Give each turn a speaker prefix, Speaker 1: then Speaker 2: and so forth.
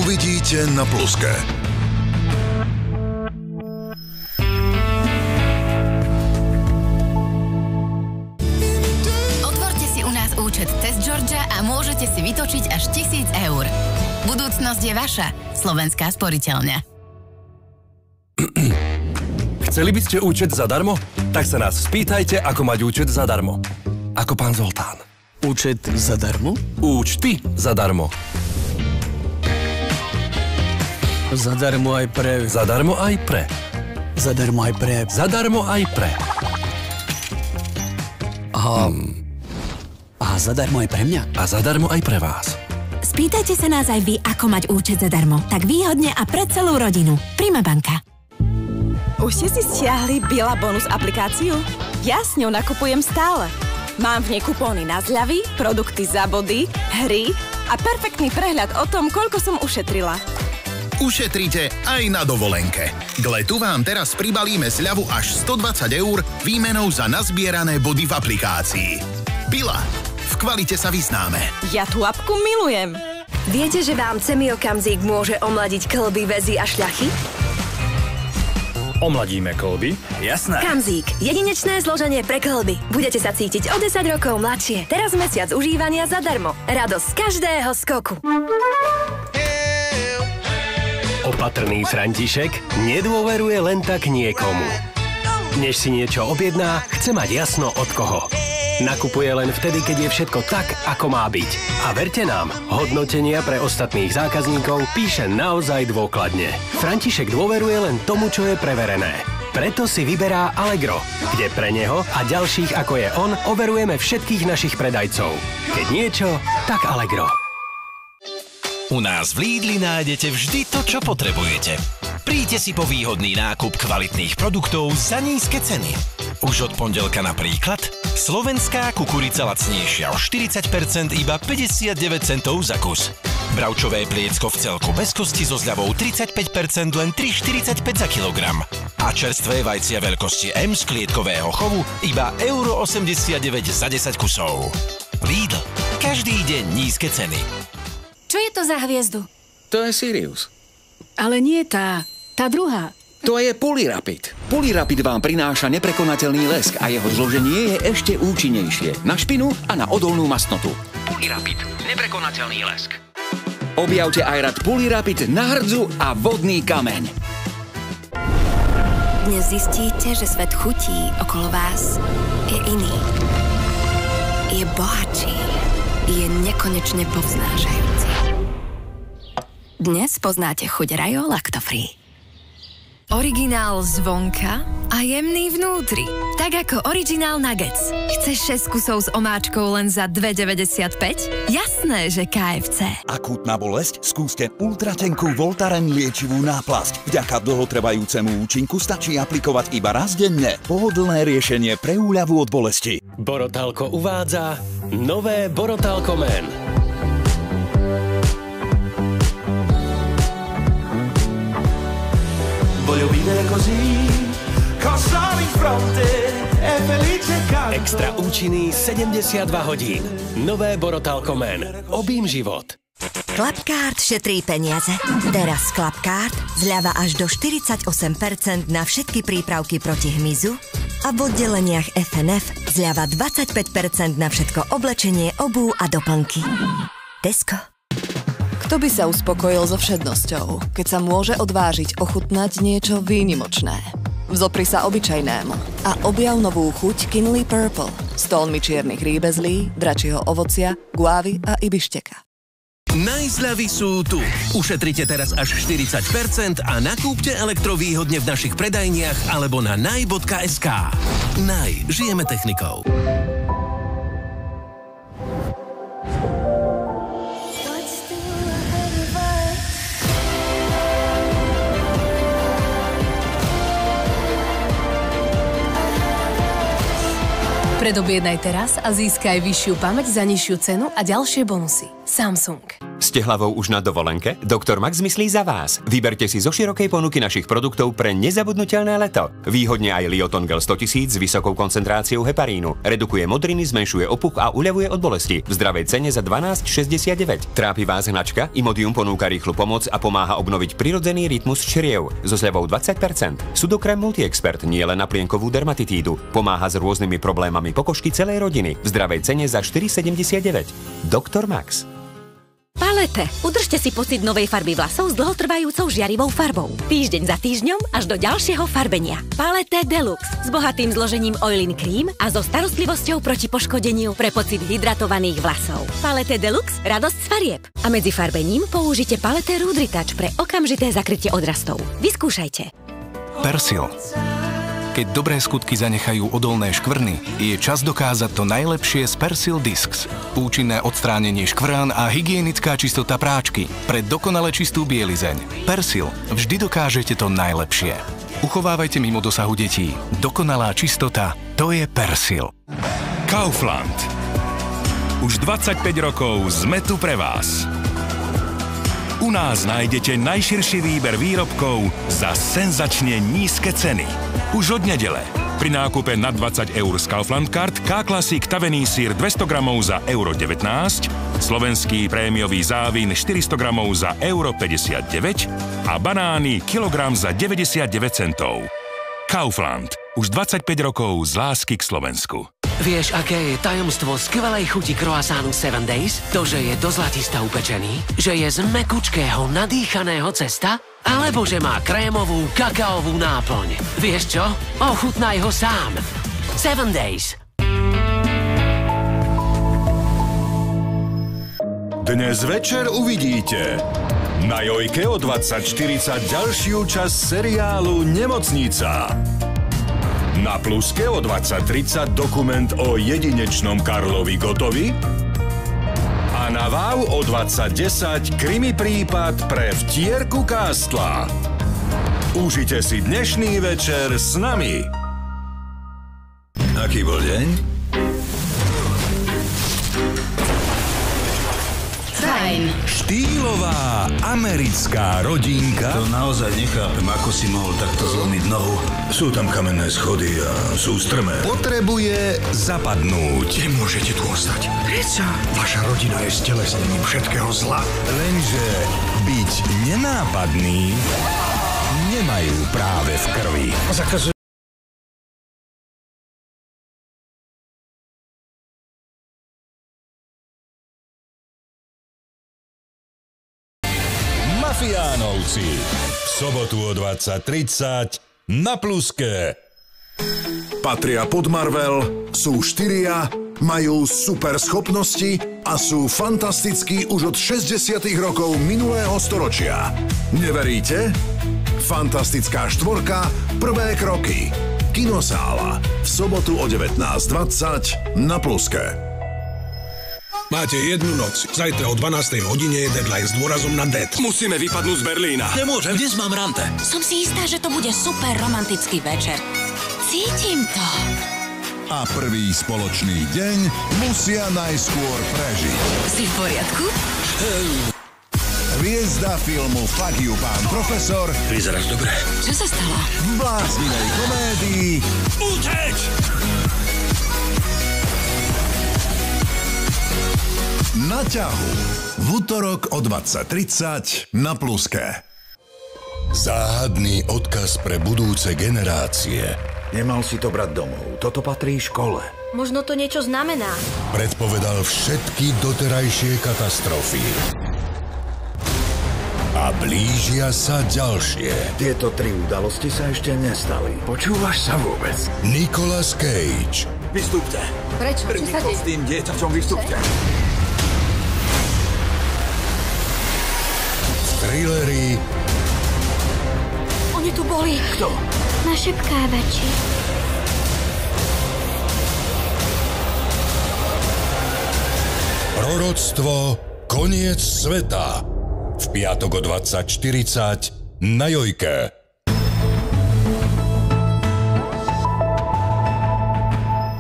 Speaker 1: uvidíte na Pluske.
Speaker 2: Otvorte si u nás účet cez Georgia a môžete si vytočiť až 1,000 eur. Budúcnosť je vaša. Slovenská sporiteľňa.
Speaker 3: Chceli by ste účet zadarmo? Tak sa nás spýtajte, ako mať účet zadarmo. Ako pán Zoltán.
Speaker 4: Účet zadarmo?
Speaker 3: Účty zadarmo.
Speaker 4: Zadarmo aj pre...
Speaker 3: Zadarmo aj pre.
Speaker 4: Zadarmo aj pre...
Speaker 3: Zadarmo aj pre.
Speaker 4: A zadarmo aj pre mňa?
Speaker 3: A zadarmo aj pre vás.
Speaker 5: Spýtajte sa nás aj vy, ako mať účet zadarmo. Tak výhodne a pre celú rodinu. Prima banka.
Speaker 6: Už ste si stiahli Bila Bonus aplikáciu? Ja s ňou nakupujem stále. Mám v nej kupóny na zľavy, produkty za body, hry a perfektný prehľad o tom, koľko som ušetrila.
Speaker 7: Ušetrite aj na dovolenke. K letu vám teraz pribalíme zľavu až 120 eur výmenou za nazbierané body v aplikácii. Bila. V kvalite sa vyznáme.
Speaker 6: Ja tú apku milujem.
Speaker 8: Viete, že vám Semiokamzik môže omladiť kĺby, väzy a šľachy?
Speaker 9: Omladíme kĺby? Jasné.
Speaker 8: Kamzik. Jedinečné zloženie pre kĺby. Budete sa cítiť o 10 rokov mladšie. Teraz mesiac užívania zadarmo. Radosť z každého skoku.
Speaker 10: Opatrný František nedôveruje len tak niekomu. Než si niečo objedná, chce mať jasno od koho. Nakupuje len vtedy, keď je všetko tak, ako má byť. A verte nám, hodnotenia pre ostatných zákazníkov píše naozaj dôkladne. František dôveruje len tomu, čo je preverené. Preto si vyberá Allegro, kde pre neho a ďalších ako je on overujeme všetkých našich predajcov. Keď niečo, tak Allegro.
Speaker 11: U nás v Lidli nájdete vždy to, čo potrebujete. Príďte si po výhodný nákup kvalitných produktov za nízke ceny. Už od pondelka napríklad slovenská kukurica lacnejšia o 40%, iba 59 centov za kus. Bravčové pliecko v celku bez kosti so zľavou 35%, len 3,45 za kilogram. A čerstvé vajcia veľkosti M z klietkového chovu iba €89 za 10 kusov. Lidl. Každý deň nízke ceny.
Speaker 5: Čo je to za hviezdu?
Speaker 9: To je Sirius.
Speaker 5: Ale nie tá druhá.
Speaker 9: To je Polyrapid. Polyrapid vám prináša neprekonateľný lesk a jeho zloženie je ešte účinnejšie na špinu a na odolnú mastnotu. Polyrapid. Neprekonateľný lesk. Objavte aj rad Polyrapid na hrdzu a vodný kameň.
Speaker 5: Dnes zistíte, že svet chutí okolo vás je iný. Je bohatší. Je nekonečne povznášajúci. Dnes poznáte chuť Rajo Lacto Free. Originál zvonka a jemný vnútri. Tak ako Originál Nuggets. Chceš 6 kusov s omáčkou len za $2,95? Jasné, že KFC.
Speaker 12: Akútna bolesť? Skúste ultratenkú Voltaren liečivú náplasť. Vďaka dlhotrvajúcemu účinku stačí aplikovať iba raz denne. Pohodlné riešenie pre úľavu od bolesti.
Speaker 10: Borotalko uvádza nové Borotalko Men.
Speaker 13: Voglio vivere così, con sole in fronte e felice canto.
Speaker 10: Extra účinný 72 hodín. Nové Borotalko Men. Obím život.
Speaker 5: Klapkárt šetrí peniaze. Teraz Klapkárt zľava až do 48% na všetky prípravky proti hmyzu a v oddeleniach FNF zľava 25% na všetko oblečenie, obú a doplnky. Tesco.
Speaker 14: Kto by sa uspokojil so všednosťou, keď sa môže odvážiť ochutnať niečo výnimočné? Vzopri sa obyčajnému a objav novú chuť Kinley Purple s tónmi čiernych rýbezlí, dračieho ovocia, guávy a ibišteka.
Speaker 11: Najzľavy sú tu. Ušetrite teraz až 40% a nakúpte elektrovýhodne v našich predajniach alebo na naj.sk. Naj. Žijeme technikou.
Speaker 15: Predobjednaj teraz a získaj vyššiu pamäť za nižšiu cenu a ďalšie bonusy. Samsung.
Speaker 1: Ste hlavou už na dovolenke? Dr. Max myslí za vás. Vyberte si zo širokej ponuky našich produktov pre nezabudnutelné leto. Výhodne aj Lioton Gel 100 000 s vysokou koncentráciou heparínu. Redukuje modriny, zmenšuje opuch a uľavuje od bolesti. V zdravej cene za 12,69. Trápi vás hnačka? Imodium ponúka rýchlu pomoc a pomáha obnoviť prirodzený rytmus čriev so zľavou 20%. Sudokrem Multi-Expert nie len na plienkovú dermatitídu. Pomáha s rôznymi problémami pokožky celej rodiny. V zdravej cene za 4,79. Dr. Max.
Speaker 15: Palete. Udržte si pocit novej farby vlasov s dlhotrvajúcou žiarivou farbou. Týždeň za týždňom až do ďalšieho farbenia. Palete Deluxe s bohatým zložením Oil-in Cream a so starostlivosťou proti poškodeniu pre pocit hydratovaných vlasov. Palete Deluxe, radosť z farieb. A medzi farbením použite Palete Root Retouch pre okamžité zakrytie odrastov. Vyskúšajte.
Speaker 16: Persil. Keď dobré skutky zanechajú odolné škvrny, je čas dokázať to najlepšie z Persil Discs. Účinné odstránenie škvrn a hygienická čistota práčky pre dokonale čistú bielizeň. Persil. Vždy dokážete to najlepšie. Uchovávajte mimo dosahu detí. Dokonalá čistota, to je Persil.
Speaker 17: Kaufland. Už 25 rokov sme tu pre vás. U nás nájdete najširší výber výrobkov za senzačne nízke ceny. Už od nedele. Pri nákupe nad 20 eur z Kaufland Card K-Classic tavený sír 200 gramov za euro 19, slovenský prémiový závin 400 gramov za euro 59 a banány kilogram za 99 centov. Kaufland. Už 25 rokov z lásky k Slovensku.
Speaker 18: Vieš, aké je tajomstvo skvelej chuti croissantu 7 Days? To, že je do zlatista upečený? Že je z mekučkého, nadýchaného cesta? Alebo že má krémovú, kakaovú náplň? Vieš čo? Ochutnaj ho sám. 7 Days.
Speaker 17: Dnes večer uvidíte na Jojke o 20:40 ďalšiu časť seriálu Nemocnica. Na Pluske o 20:30 dokument o jedinečnom Karlovi Gottovi a na Wow o 20:10 krimi prípad pre vtierku Kástla. Užite si dnešný večer s nami.
Speaker 19: Aký bol deň?
Speaker 2: Fajn.
Speaker 17: Štýlová americká rodinka.
Speaker 19: To naozaj nechápem, ako si mohol takto zlomiť nohu. Sú tam kamenné schody a sú strmé.
Speaker 17: Potrebuje zapadnúť.
Speaker 19: Nemôžete tu ostať.
Speaker 2: Prečo?
Speaker 19: Vaša rodina je stelesnením všetkého zla.
Speaker 17: Lenže byť nenápadný nemajú práve v krvi.
Speaker 19: Zakazujú.
Speaker 17: Mafiánovci. V sobotu o 20:30 na Pluske.
Speaker 20: Patria pod Marvel, sú 4, majú super schopnosti a sú fantastickí už od 60. rokov minulého storočia. Neveríte? Fantastická 4, prvé kroky. Kinosála. V sobotu o 19:20 na Pluske.
Speaker 21: Máte jednu noc. Zajtra o 12. hodine je deadline s dôrazom na dead.
Speaker 17: Musíme vypadnúť z Berlína.
Speaker 19: Nemôžem, dnes mám rande.
Speaker 22: Som si istá, že to bude super romantický večer. Cítim to.
Speaker 20: A prvý spoločný deň musia najskôr prežiť.
Speaker 22: Si v poriadku?
Speaker 20: Hviezda filmu Fuck you, pán profesor.
Speaker 19: Vyzeráš dobre.
Speaker 22: Čo sa stalo?
Speaker 20: V bláznivej komédii
Speaker 19: Uteč!
Speaker 20: Na ťahu. V utorok o 20:30 na Pluske.
Speaker 17: Záhadný odkaz pre budúce generácie.
Speaker 19: Nemal si to brať domov. Toto patrí škole.
Speaker 23: Možno to niečo znamená.
Speaker 17: Predpovedal všetky doterajšie katastrofy. A blížia sa ďalšie.
Speaker 19: Tieto 3 udalosti sa ešte nestali. Počúvaš sa vôbec?
Speaker 17: Nicolas Cage.
Speaker 19: Vystúpte.
Speaker 23: Prečo? Čo sa deje?
Speaker 19: S tým dieťaťom vystúpte.
Speaker 17: Thrillery.
Speaker 23: Oni tu boli.
Speaker 19: Kto?
Speaker 23: Našepkávači.
Speaker 17: Proroctvo Koniec sveta. V piatok o 20:40 na Jojke.